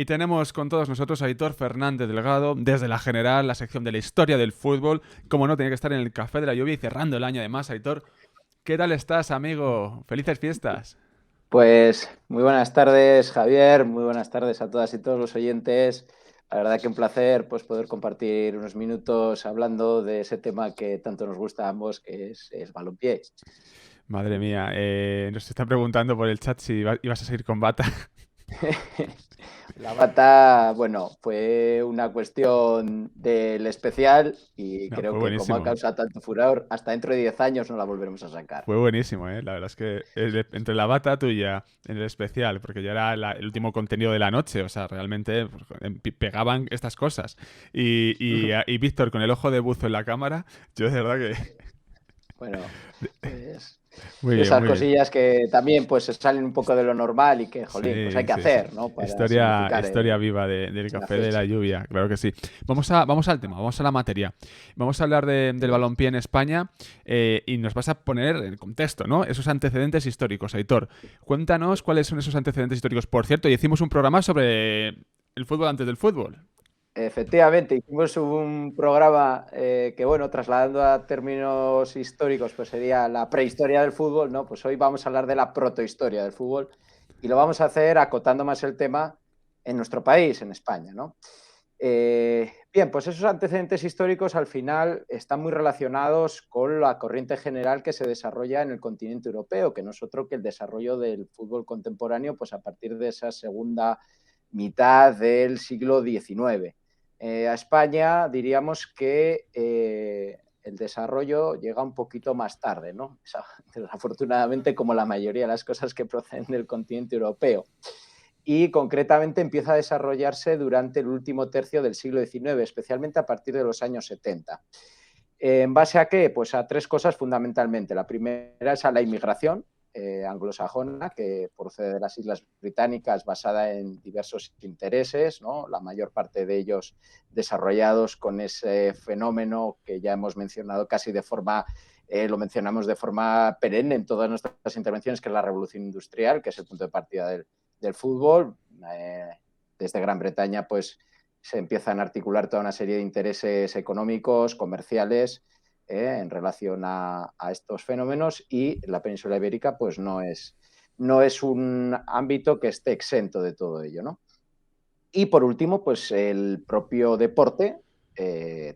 Y tenemos con todos nosotros a Aitor Fernández Delgado, desde La General, la sección de la historia del fútbol. Como no, tenía que estar en el Café de la Lluvia y cerrando el año además. Aitor, ¿qué tal estás, amigo? ¡Felices fiestas! Pues muy buenas tardes, Javier, muy buenas tardes a todas y todos los oyentes. La verdad que un placer pues, poder compartir unos minutos hablando de ese tema que tanto nos gusta a ambos, que es el balompié. Madre mía, nos está preguntando por el chat si ibas a seguir con bata. La bata, bueno, fue una cuestión del especial y No, creo fue que como ha buenísimo. causado tanto furor, hasta dentro de 10 años no la volveremos a sacar. Fue buenísimo, ¿eh? La verdad es que entre la bata tuya en el especial, porque ya era el último contenido de la noche, o sea, realmente pues, pegaban estas cosas. Y Víctor con el ojo de buzo en la cámara, yo de verdad que... Bueno, pues Muy bien, esas muy bien. cosillas que también pues se salen un poco de lo normal y que, jolín, pues hay Sí, que sí, sí. hacer, ¿no? Para Historia, significar historia viva del una café de la fecha. lluvia, claro que sí. Vamos al tema, vamos a la materia. Vamos a hablar del Pues, balompié en España y nos vas a poner en contexto, ¿no? Esos antecedentes históricos, Aitor. Cuéntanos cuáles son esos antecedentes históricos. Por cierto, hicimos un programa sobre el fútbol antes del fútbol. efectivamente, hicimos un programa que, bueno, trasladando a términos históricos, pues sería la prehistoria del fútbol, ¿no? Pues hoy vamos a hablar de la protohistoria del fútbol y lo vamos a hacer acotando más el tema en nuestro país, en España, ¿no? Bien, pues esos antecedentes históricos al final están muy relacionados con la corriente general que se desarrolla en el continente europeo, que no es otro que el desarrollo del fútbol contemporáneo, pues a partir de esa segunda mitad del siglo XIX. A España diríamos que el desarrollo llega un poquito más tarde, ¿no? Desafortunadamente, como la mayoría de las cosas que proceden del continente europeo y concretamente empieza a desarrollarse durante el último tercio del siglo XIX, especialmente a partir de los años 70. ¿En base a qué? Pues a tres cosas fundamentalmente. La primera es a la inmigración anglosajona, que procede de las Islas Británicas, basada en diversos intereses, ¿no? La mayor parte de ellos desarrollados con ese fenómeno que ya hemos mencionado casi de forma lo mencionamos de forma perenne en todas nuestras intervenciones, que es la revolución industrial, que es el punto de partida del fútbol. Desde Gran Bretaña, pues se empiezan a articular toda una serie de intereses económicos, comerciales, en relación a estos fenómenos y la península ibérica pues no es un ámbito que esté exento de todo ello, ¿no? Y por último, pues el propio deporte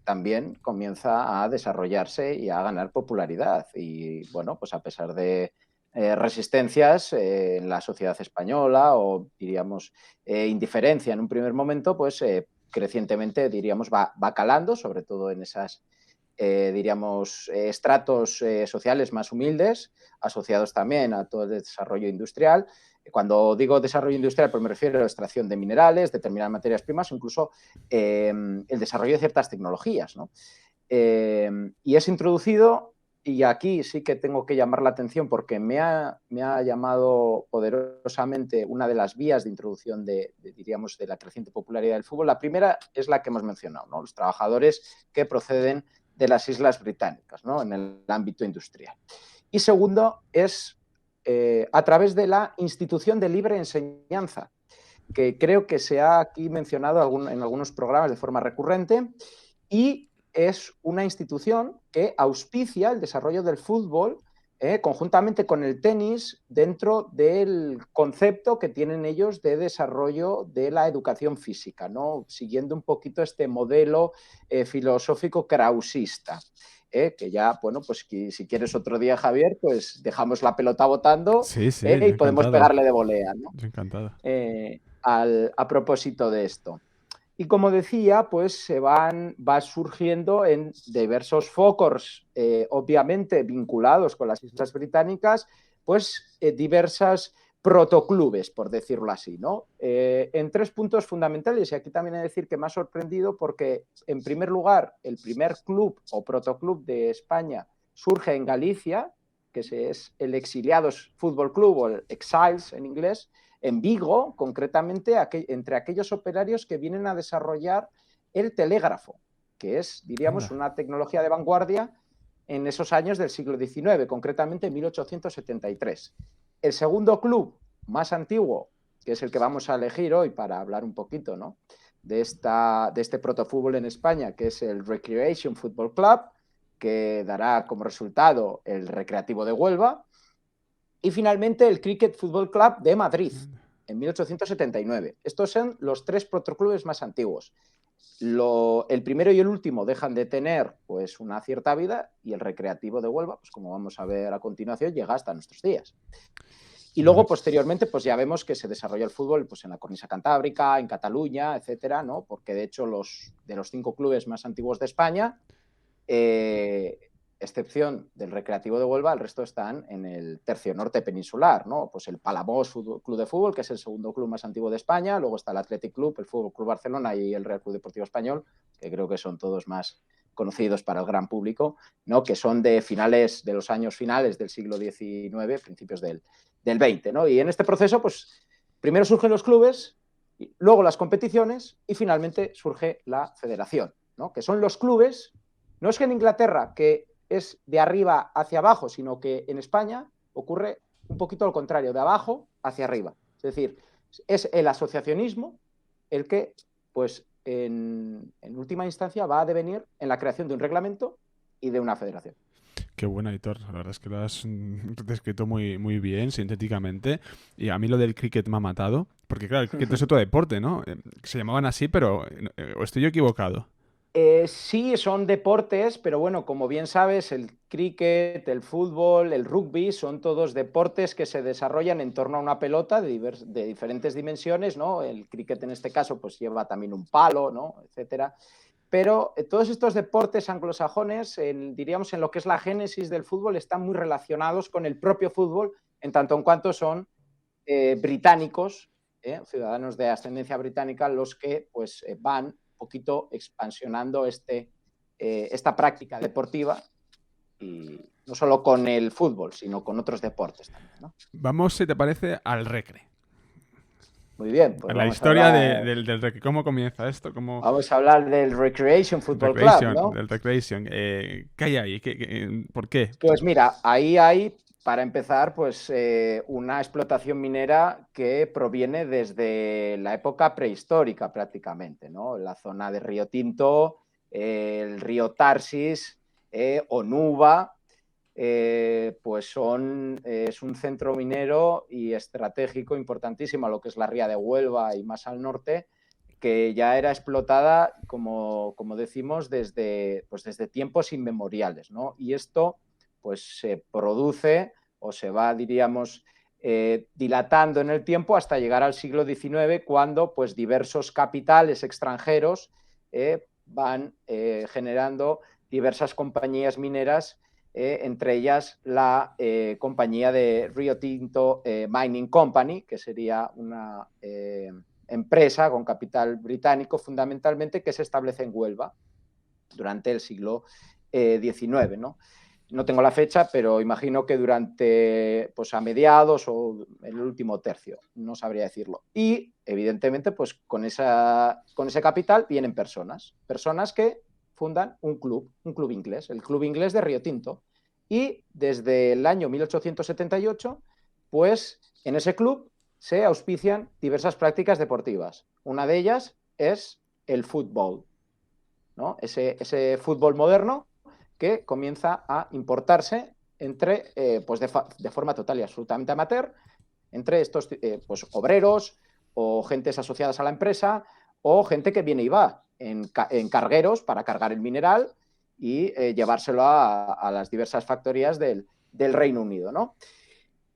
también comienza a desarrollarse y a ganar popularidad. Y bueno, pues a pesar de resistencias en la sociedad española o diríamos indiferencia en un primer momento, pues crecientemente diríamos va calando, sobre todo en esas diríamos estratos sociales más humildes, asociados también a todo el desarrollo industrial. Cuando digo desarrollo industrial, pues me refiero a la extracción de minerales, determinadas materias primas, incluso el desarrollo de ciertas tecnologías, ¿no? Y es introducido, y aquí sí que tengo que llamar la atención porque me ha llamado poderosamente una de las vías de introducción diríamos, de la creciente popularidad del fútbol. La primera es la que hemos mencionado, ¿no? Los trabajadores que proceden de las Islas Británicas, ¿no? En el ámbito industrial. Y segundo es a través de la institución de libre enseñanza, que creo que se ha aquí mencionado en algunos programas de forma recurrente, y es una institución que auspicia el desarrollo del fútbol conjuntamente con el tenis dentro del concepto que tienen ellos de desarrollo de la educación física, ¿no? Siguiendo un poquito este modelo filosófico krausista. Que ya, bueno, pues si quieres otro día, Javier, pues dejamos la pelota botando Sí, sí, yo y podemos encantado. pegarle de volea, ¿no? Yo encantado. A propósito de esto. Y como decía, pues va surgiendo en diversos focos, obviamente vinculados con las Islas Británicas, pues diversas protoclubes, por decirlo así, ¿no? En tres puntos fundamentales, y aquí también he de decir que me ha sorprendido porque, en primer lugar, el primer club o protoclub de España surge en Galicia, que es el Exiliados Fútbol Club o el Exiles en inglés, en Vigo, concretamente, entre aquellos operarios que vienen a desarrollar el telégrafo, que es, diríamos, Anda. una tecnología de vanguardia en esos años del siglo XIX, concretamente en 1873. El segundo club más antiguo, que es el que vamos a elegir hoy para hablar un poquito, ¿no?, de este protofútbol en España, que es el Recreation Football Club, que dará como resultado el Recreativo de Huelva, y finalmente el Cricket Football Club de Madrid, en 1879. Estos son los 3 protoclubes más antiguos. El primero y el último dejan de tener pues una cierta vida, y el Recreativo de Huelva, pues como vamos a ver a continuación, llega hasta nuestros días. Y luego, posteriormente, pues ya vemos que se desarrolla el fútbol pues en la cornisa cantábrica, en Cataluña, etcétera, ¿no? Porque de hecho de los 5 clubes más antiguos de España, excepción del Recreativo de Huelva, el resto están en el tercio norte peninsular, ¿no? Pues el Palamós Club de Fútbol, que es el segundo club más antiguo de España, luego está el Athletic Club, el Fútbol Club Barcelona y el Real Club Deportivo Español, que creo que son todos más conocidos para el gran público, ¿no?, que son de los años finales del siglo XIX, principios del XX, ¿no? Y en este proceso, pues primero surgen los clubes, luego las competiciones y finalmente surge la federación, ¿no?, que son los clubes. No es que en Inglaterra, que es de arriba hacia abajo, sino que en España ocurre un poquito lo contrario, de abajo hacia arriba. Es decir, es el asociacionismo el que, pues, en última instancia va a devenir en la creación de un reglamento y de una federación. Qué buena, Aitor. La verdad es que lo has descrito muy, muy bien, sintéticamente. Y a mí lo del cricket me ha matado. Porque claro, el cricket es otro deporte, ¿no? Se llamaban así, pero ¿o estoy yo equivocado? Sí, son deportes, pero bueno, como bien sabes, el cricket, el fútbol, el rugby son todos deportes que se desarrollan en torno a una pelota de diferentes dimensiones, ¿no? El cricket en este caso pues lleva también un palo, ¿no?, etcétera. Pero todos estos deportes anglosajones, diríamos en lo que es la génesis del fútbol, están muy relacionados con el propio fútbol, en tanto en cuanto son británicos, ciudadanos de ascendencia británica, los que pues van un poquito expansionando esta práctica deportiva, y no solo con el fútbol, sino con otros deportes también, ¿no? Vamos, si te parece, al recre. Muy bien, pues A la vamos a historia hablar, del recre. ¿Cómo comienza esto? vamos a hablar del Recreation Football Club, ¿no? Del recreation. ¿Qué hay ahí? ¿Por qué? Pues mira, ahí hay, para empezar, pues una explotación minera que proviene desde la época prehistórica prácticamente, ¿no? La zona de Río Tinto, el río Tarsis, Onuba, pues es un centro minero y estratégico importantísimo a lo que es la ría de Huelva y más al norte, que ya era explotada, como decimos, desde tiempos inmemoriales, ¿no? Y esto pues se produce o se va, diríamos, dilatando en el tiempo hasta llegar al siglo XIX, cuando pues diversos capitales extranjeros van generando diversas compañías mineras, entre ellas la compañía de Rio Tinto Mining Company, que sería una empresa con capital británico fundamentalmente, que se establece en Huelva durante el siglo XIX, ¿no? No tengo la fecha, pero imagino que durante, pues a mediados o el último tercio, no sabría decirlo. Y evidentemente, pues con ese capital vienen personas que fundan un club inglés, el Club Inglés de Río Tinto. Y desde el año 1878, pues en ese club se auspician diversas prácticas deportivas. Una de ellas es el fútbol, ¿no? Ese fútbol moderno que comienza a importarse pues de forma total y absolutamente amateur, entre estos pues obreros o gentes asociadas a la empresa, o gente que viene y va en cargueros para cargar el mineral y llevárselo a las diversas factorías del Reino Unido, ¿no?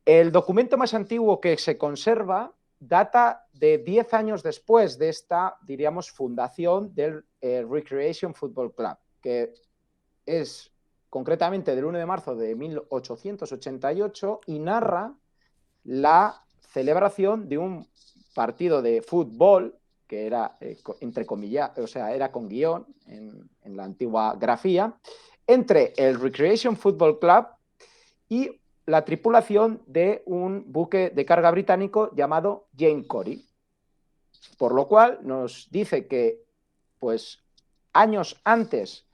El documento más antiguo que se conserva data de 10 años después de esta, diríamos, fundación del Recreation Football Club, que es concretamente del 1 de marzo de 1888 y narra la celebración de un partido de fútbol que era, entre comillas, o sea, era con guión en la antigua grafía, entre el Recreation Football Club y la tripulación de un buque de carga británico llamado Jane Cory. Por lo cual nos dice que, pues, años antes,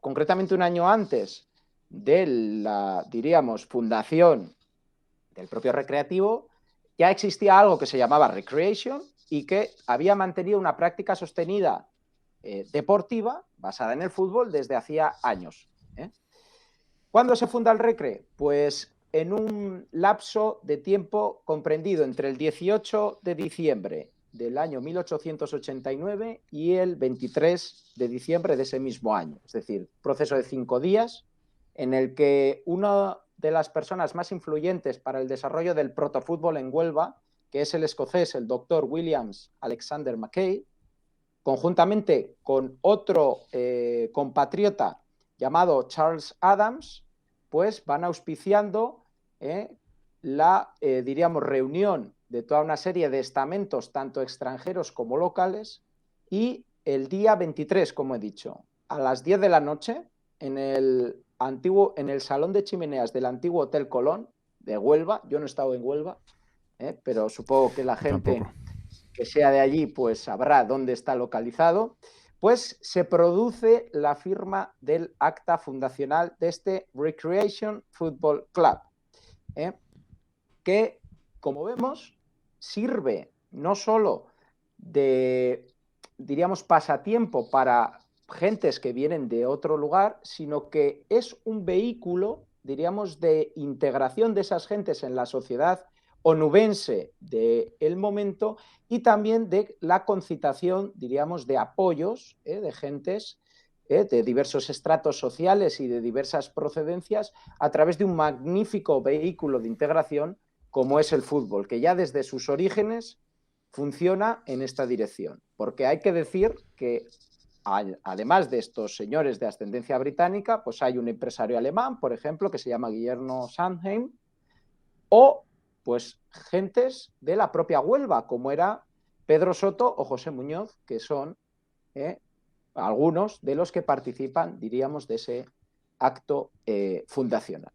concretamente un año antes de la, diríamos, fundación del propio recreativo, ya existía algo que se llamaba recreation y que había mantenido una práctica sostenida deportiva basada en el fútbol desde hacía años. ¿Cuándo se funda el Recre? Pues en un lapso de tiempo comprendido entre el 18 de diciembre del año 1889 y el 23 de diciembre de ese mismo año. Es decir, proceso de 5 días en el que una de las personas más influyentes para el desarrollo del protofútbol en Huelva, que es el escocés, el doctor Williams Alexander Mackay, conjuntamente con otro compatriota llamado Charles Adams, pues van auspiciando la, diríamos, reunión de toda una serie de estamentos, tanto extranjeros como locales, y el día 23, como he dicho, a las 10 de la noche, en el Salón de Chimeneas del antiguo Hotel Colón de Huelva. Yo no he estado en Huelva, pero supongo que la gente que sea de allí pues sabrá dónde está localizado. Pues se produce la firma del acta fundacional de este Recreation Football Club, que, como vemos, sirve no solo de, diríamos, pasatiempo para gentes que vienen de otro lugar, sino que es un vehículo, diríamos, de integración de esas gentes en la sociedad onubense del momento y también de la concitación, diríamos, de apoyos de gentes de diversos estratos sociales y de diversas procedencias a través de un magnífico vehículo de integración como es el fútbol, que ya desde sus orígenes funciona en esta dirección. Porque hay que decir que además de estos señores de ascendencia británica, pues hay un empresario alemán, por ejemplo, que se llama Guillermo Sandheim, o pues gentes de la propia Huelva, como era Pedro Soto o José Muñoz, que son algunos de los que participan, diríamos, de ese acto fundacional.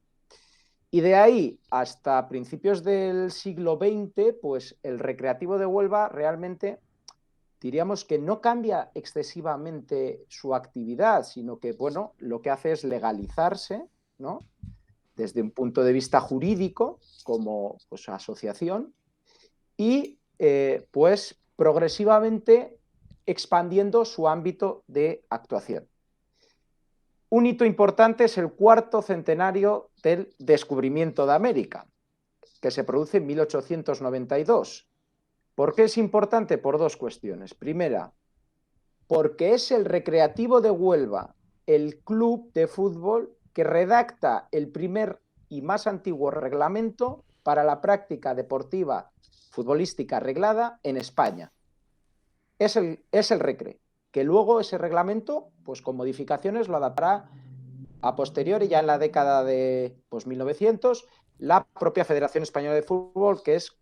Y de ahí hasta principios del siglo XX, pues el Recreativo de Huelva realmente, diríamos que no cambia excesivamente su actividad, sino que, bueno, lo que hace es legalizarse, ¿no?, desde un punto de vista jurídico como pues, asociación y pues progresivamente expandiendo su ámbito de actuación. Un hito importante es el 4º centenario del descubrimiento de América, que se produce en 1892. ¿Por qué es importante? Por 2 cuestiones. Primera, porque es el Recreativo de Huelva, el club de fútbol que redacta el primer y más antiguo reglamento para la práctica deportiva futbolística reglada en España. Es el Recre, que luego ese reglamento, pues con modificaciones, lo adaptará a posteriori, ya en la década de 1900, la propia Federación Española de Fútbol, que es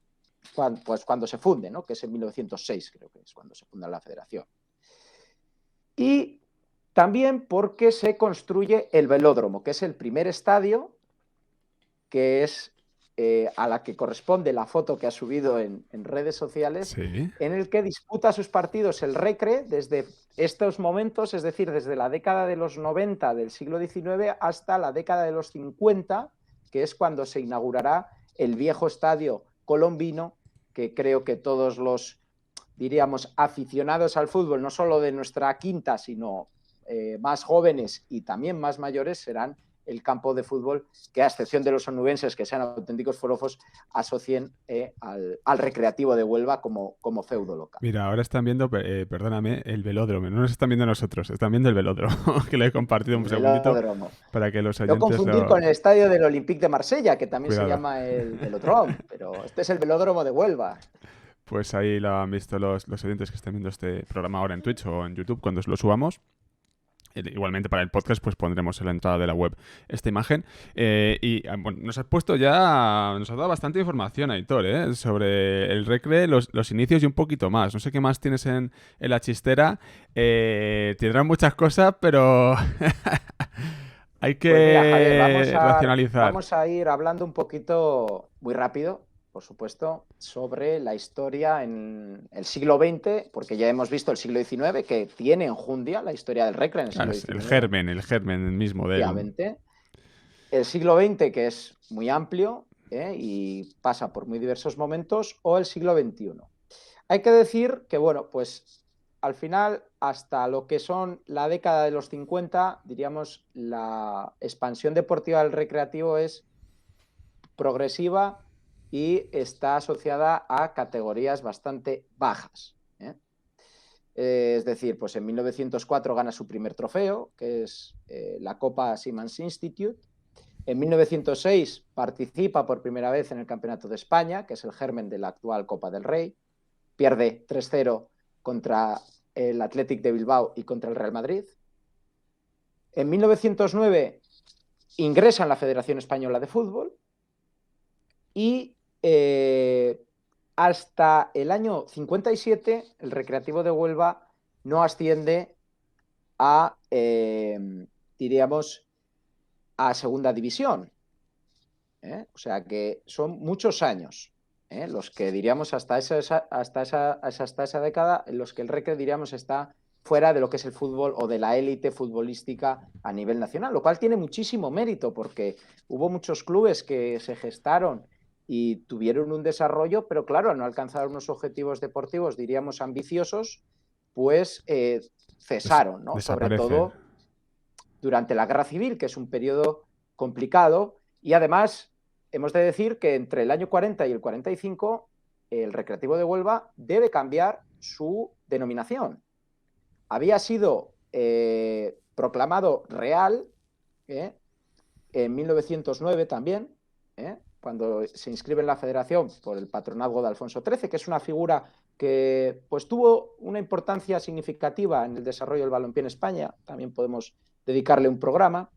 cuando se funde, ¿no?, que es en 1906, creo que es cuando se funda la federación. Y también porque se construye el velódromo, que es el primer estadio, que es a la que corresponde la foto que ha subido en redes sociales, sí, en el que disputa sus partidos el Recre desde estos momentos, es decir, desde la década de los 90 del siglo XIX hasta la década de los 50, que es cuando se inaugurará el viejo estadio colombino, que creo que todos los, diríamos, aficionados al fútbol, no solo de nuestra quinta, sino más jóvenes y también más mayores, serán el campo de fútbol que, a excepción de los onubenses, que sean auténticos forofos, asocien al Recreativo de Huelva como feudo local. Mira, ahora están viendo, perdóname, el velódromo. No nos están viendo nosotros, están viendo el velódromo, que lo he compartido un segundito para que los No oyentes confundir con el estadio del Olympique de Marsella, que también Cuidado. se llama el Velódromo, pero este es el velódromo de Huelva. Pues ahí lo han visto los oyentes que estén viendo este programa ahora en Twitch o en YouTube cuando lo subamos. Igualmente para el podcast pues pondremos en la entrada de la web esta imagen bueno, nos has dado bastante información, Aitor, sobre el Recre, los inicios y un poquito más. No sé qué más tienes en la chistera. Tendrán muchas cosas, pero hay que Pues mira, Javier, racionalizar. vamos a ir hablando un poquito, muy rápido, por supuesto, sobre la historia en el siglo XX, porque ya hemos visto el siglo XIX, que tiene enjundia la historia del Recre en el siglo XIX. El germen mismo de él. El siglo XX, que es muy amplio, y pasa por muy diversos momentos, o el siglo XXI. Hay que decir que, bueno, pues al final, hasta lo que son la década de los 50, diríamos, la expansión deportiva del recreativo es progresiva y está asociada a categorías bastante bajas. Es decir, pues en 1904 gana su primer trofeo, que es la Copa Siemens Institute. En 1906 participa por primera vez en el Campeonato de España, que es el germen de la actual Copa del Rey. Pierde 3-0 contra el Athletic de Bilbao y contra el Real Madrid. En 1909 ingresa en la Federación Española de Fútbol y hasta el año 57 el Recreativo de Huelva no asciende a, diríamos, a segunda división. O sea que son muchos años los que diríamos hasta esa década en los que el Recre diríamos está fuera de lo que es el fútbol o de la élite futbolística a nivel nacional, lo cual tiene muchísimo mérito porque hubo muchos clubes que se gestaron y tuvieron un desarrollo, pero claro, al no alcanzar unos objetivos deportivos, diríamos, ambiciosos, pues cesaron, ¿no? Sobre todo durante la Guerra Civil, que es un periodo complicado, y además hemos de decir que entre el año 40 y el 45 el Recreativo de Huelva debe cambiar su denominación. Había sido proclamado Real en 1909 también, cuando se inscribe en la federación por el patronazgo de Alfonso XIII, que es una figura que pues, tuvo una importancia significativa en el desarrollo del balompié en España. También podemos dedicarle un programa.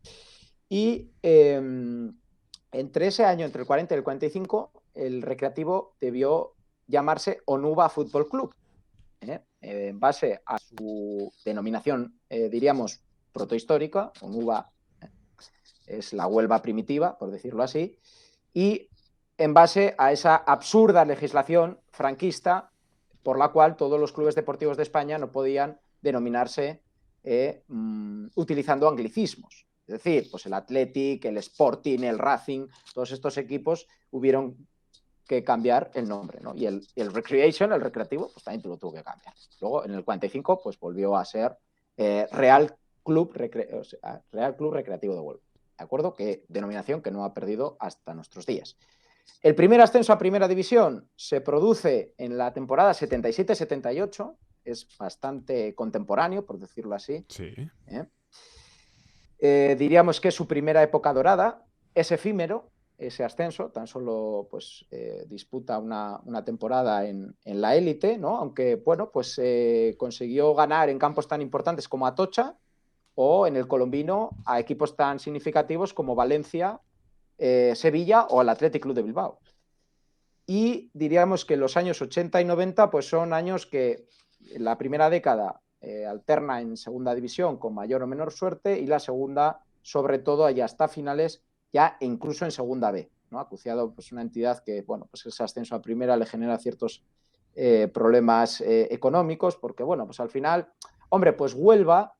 Y entre ese año, entre el 40 y el 45, el Recreativo debió llamarse Onuba Fútbol Club, en base a su denominación, diríamos, protohistórica. Onuba es la Huelva primitiva, por decirlo así, y en base a esa absurda legislación franquista por la cual todos los clubes deportivos de España no podían denominarse utilizando anglicismos. Es decir, pues el Athletic, el Sporting, el Racing, todos estos equipos hubieron que cambiar el nombre, ¿no? Y el Recreation, el recreativo, pues también lo tuvo que cambiar. Luego, en el 45, pues volvió a ser Real Club Recreativo de Huelva. ¿De acuerdo? Que denominación que no ha perdido hasta nuestros días. El primer ascenso a primera división se produce en la temporada 77-78, es bastante contemporáneo, por decirlo así. Sí. Diríamos que es su primera época dorada, es efímero ese ascenso, tan solo pues, disputa una temporada en la élite, ¿no? Aunque bueno, pues consiguió ganar en campos tan importantes como Atocha o en el colombino a equipos tan significativos como Valencia, Sevilla o el Athletic Club de Bilbao. Y diríamos que los años 80 y 90 pues son años que en la primera década alterna en segunda división con mayor o menor suerte y la segunda, sobre todo, allá hasta finales, ya incluso en segunda B, ¿no? Acuciado pues una entidad que, bueno, pues ese ascenso a primera le genera ciertos problemas económicos porque, bueno, pues al final, hombre, pues Huelva,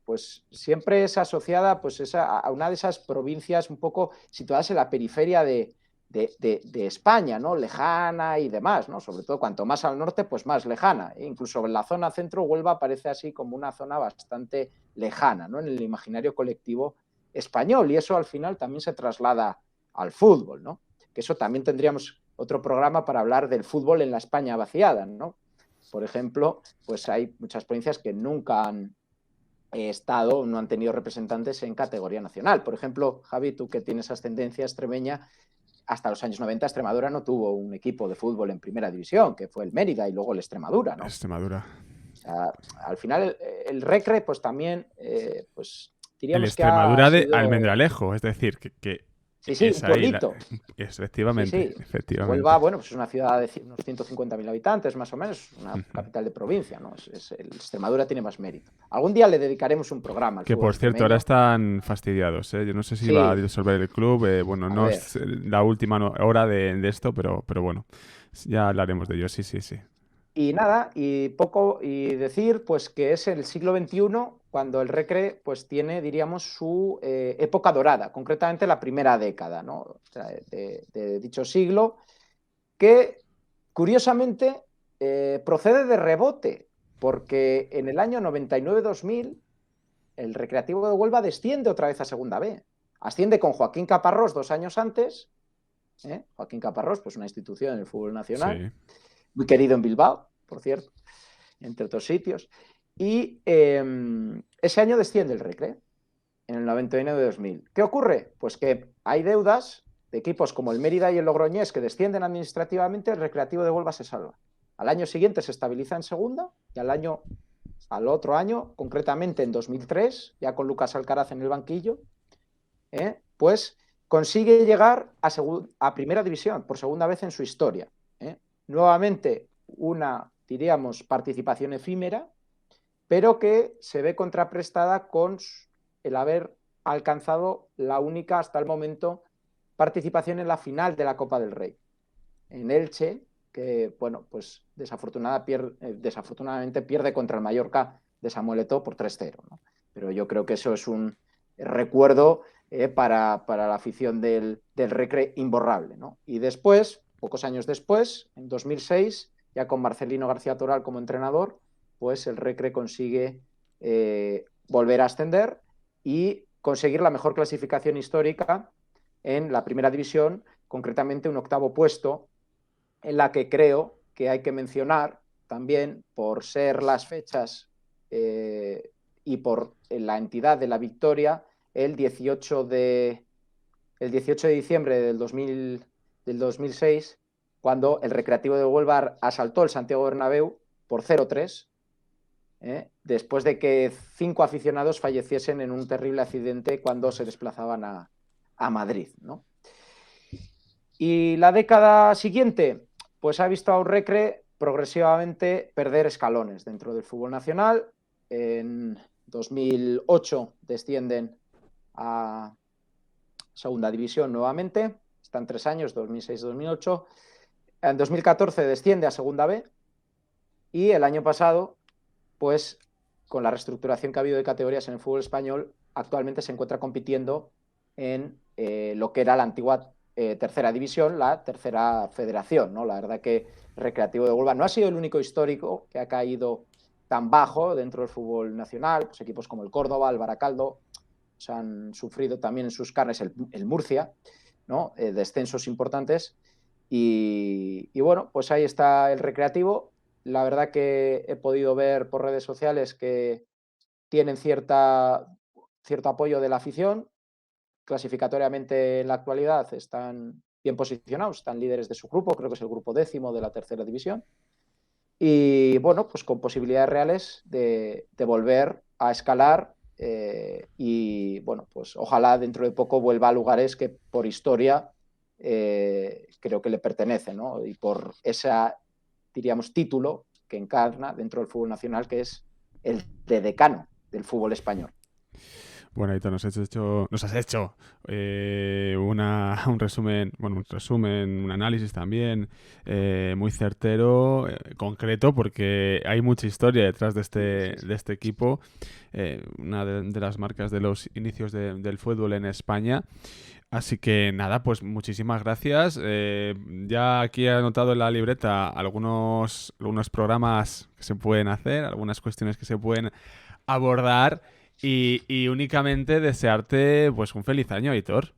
pues siempre es asociada pues a una de esas provincias un poco situadas en la periferia de España, ¿no? Lejana y demás, ¿no? Sobre todo cuanto más al norte, pues más lejana. Incluso en la zona centro, Huelva aparece así como una zona bastante lejana, ¿no? En el imaginario colectivo español, y eso al final también se traslada al fútbol, ¿no? Que eso también tendríamos otro programa para hablar del fútbol en la España vaciada, ¿no? Por ejemplo, pues hay muchas provincias que nunca han estado, no han tenido representantes en categoría nacional. Por ejemplo, Javi, tú que tienes ascendencia extremeña, hasta los años 90 Extremadura no tuvo un equipo de fútbol en primera división, que fue el Mérida y luego el Extremadura, ¿no? Extremadura. O sea, al final el Recre, pues también, pues diríamos el Extremadura que ha de sido... Almendralejo, es decir, que sí, es un ahí pueblito. efectivamente, Sí. efectivamente. Huelva, bueno, pues es una ciudad de unos 150.000 habitantes, más o menos, una capital de provincia, ¿no? El Extremadura tiene más mérito. Algún día le dedicaremos un programa al Que fútbol por cierto, extremeño. ahora están fastidiados, ¿eh? Yo no sé si va a disolver el club. Bueno, no es la última hora de esto, pero bueno, ya hablaremos de ello, sí. Y nada, y decir pues que es el siglo XXI cuando el Recre pues tiene, diríamos, su época dorada, concretamente la primera década, ¿no? O sea, de dicho siglo, que curiosamente procede de rebote, porque en el año 99-2000 el Recreativo de Huelva desciende otra vez a Segunda B. Asciende con Joaquín Caparrós 2 años antes. Joaquín Caparrós, pues una institución en el fútbol nacional, Sí. muy querido en Bilbao, por cierto, entre otros sitios. Y ese año desciende el Recre, en el 99-2000. ¿Qué ocurre? Pues que hay deudas de equipos como el Mérida y el Logroñés que descienden administrativamente, el Recreativo de Huelva se salva. Al año siguiente se estabiliza en segunda y al otro año, concretamente en 2003, ya con Lucas Alcaraz en el banquillo, pues consigue llegar a primera división por segunda vez en su historia. Nuevamente una, diríamos, participación efímera, pero que se ve contraprestada con el haber alcanzado la única hasta el momento participación en la final de la Copa del Rey. En Elche, que bueno, pues desafortunadamente pierde contra el Mallorca de Samuel Eto'o por 3-0, ¿no? Pero yo creo que eso es un recuerdo para la afición del Recre imborrable, ¿no? Y después, pocos años después, en 2006, ya con Marcelino García Toral como entrenador, pues el Recre consigue volver a ascender y conseguir la mejor clasificación histórica en la primera división, concretamente un 8º puesto, en la que creo que hay que mencionar también, por ser las fechas y por la entidad de la victoria, el 18 de diciembre del 2006, cuando el Recreativo de Huelva asaltó el Santiago Bernabéu por 0-3, después de que 5 aficionados falleciesen en un terrible accidente cuando se desplazaban a Madrid, ¿no? Y la década siguiente, pues ha visto a un Recre progresivamente perder escalones dentro del fútbol nacional. En 2008 descienden a segunda división nuevamente, están 3 años, 2006-2008. En 2014 desciende a segunda B y el año pasado, pues con la reestructuración que ha habido de categorías en el fútbol español, actualmente se encuentra compitiendo en lo que era la antigua tercera división, la tercera federación, ¿no? La verdad que Recreativo de Huelva no ha sido el único histórico que ha caído tan bajo dentro del fútbol nacional, pues equipos como el Córdoba, el Baracaldo, se han sufrido también en sus carnes el Murcia, ¿no? Descensos importantes. Y bueno, pues ahí está el Recreativo. La verdad que he podido ver por redes sociales que tienen cierto apoyo de la afición. Clasificatoriamente en la actualidad están bien posicionados, están líderes de su grupo, creo que es el grupo 10º de la tercera división. Y bueno, pues con posibilidades reales de volver a escalar y bueno, pues ojalá dentro de poco vuelva a lugares que por historia creo que le pertenecen, ¿no? Y por ese, diríamos, título que encarna dentro del fútbol nacional, que es el de decano del fútbol español. Bueno, Aitor, nos has hecho un resumen, un análisis también muy certero, concreto, porque hay mucha historia detrás de este equipo, una de las marcas de los inicios del fútbol en España. Así que nada, pues muchísimas gracias. Ya aquí he anotado en la libreta algunos programas que se pueden hacer, algunas cuestiones que se pueden abordar. Y únicamente desearte pues un feliz año, Aitor.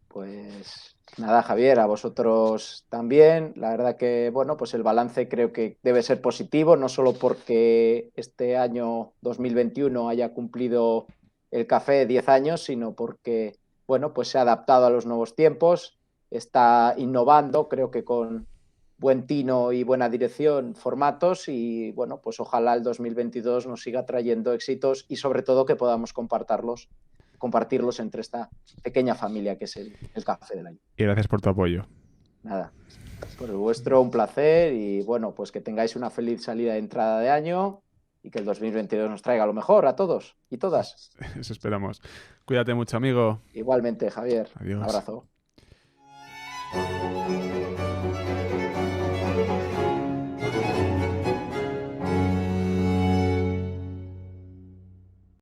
Pues nada, Javier, a vosotros también. La verdad que, bueno, pues el balance creo que debe ser positivo, no solo porque este año 2021 haya cumplido el café 10 años, sino porque, bueno, pues se ha adaptado a los nuevos tiempos, está innovando, creo que con buen tino y buena dirección, formatos y, bueno, pues ojalá el 2022 nos siga trayendo éxitos y sobre todo que podamos compartirlos entre esta pequeña familia que es el Café del Año. Y gracias por tu apoyo. Nada, por el vuestro un placer y bueno, pues que tengáis una feliz salida de entrada de año y que el 2022 nos traiga lo mejor a todos y todas. Eso esperamos. Cuídate mucho, amigo. Igualmente, Javier. Un Adiós. abrazo.